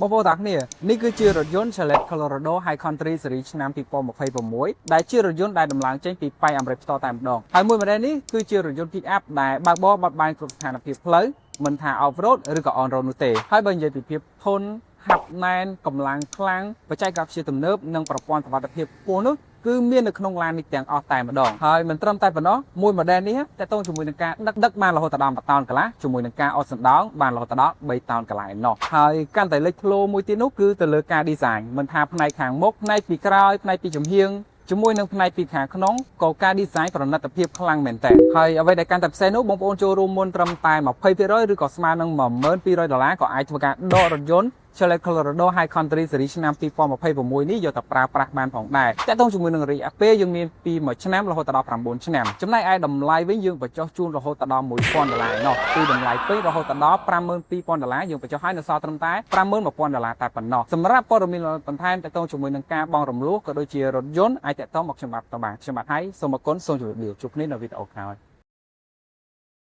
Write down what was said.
បងប្អូនទាំងគ្នានេះគឺជារថយន្ត Chevrolet Colorado High Country Series ឆ្នាំ2026ដែលជារថយន្តដែលដំឡើងចេញពីប៉ែអាមេរិកផ្ទាល់តែម្ដងហើយមួយម៉ូដែលនេះគឺជារថយន្ត Pick up ដែលបើកបរបាត់បានគ្រប់ស្ថានភាពផ្លូវមិនថា off road ឬក៏ on road នោះទេហើយបើនិយាយពីភាពធន់ហាប់ណែនកម្លាំងខ្លាំងបច្ចេកវិទ្យាទំនើបនិងប្រព័ន្ធសុវត្ថិភាពខ្ពស់នោះគឺមាននៅក្នុងឡាននេះទាំងអស់តែម្ដងហើយមិនត្រឹមតែប៉ុណ្ណោះមួយម៉ូដែលនេះតើតងជាមួយនឹងការដឹកបានរហូតដល់10តោនកន្លះជាមួយនឹងការអត់សណ្ដោងបានរហូតដល់3តោនកន្លះឯណោះហើយកាន់តែលេចធ្លោមួយទៀតនោះគឺទៅលើការ design មិនថាផ្នែកខាងមុខផ្នែកពីក្រោយផ្នែកពីចំហៀងជាមួយនឹងផ្នែកពីខាងក្នុងក៏ការ design ប្រណិតភាពខ្លាំងមែនតើហើយអ្វីដែលកាន់តែពិសេសនោះបងប្អូនចូលរួមមុនត្រឹមតែ 20% ឬក៏ស្មើនឹង$1200ក៏អាចធ្វើការដករថយន្ត Chevrolet Colorado High Country Series ឆ្នាំ2026នេះយកទៅប្រើប្រាស់បានផងដែរតែតោះជាមួយនឹងរយៈពេលយើងមានពី1ឆ្នាំរហូតដល់9ឆ្នាំចំណែកឯតម្លៃវិញយើងបញ្ចុះជូនរហូតដល់$1000ណោះពីតម្លៃពេញរហូតដល់$52,000យើងបញ្ចុះឲ្យនៅសល់ត្រឹមតែ$51,000តែប៉ុណ្ណោះសម្រាប់ព័ត៌មានបន្ថែមតទៅជាមួយនឹងការបង់រំលោះក៏ដូចជារថយន្តអាចតទៅមកខ្ញុំបាទតបាទខ្ញុំបាទហើយសូមអរគុណសូមជម្រាបលាជួបគ្នានៅវីដេអូក្រោយ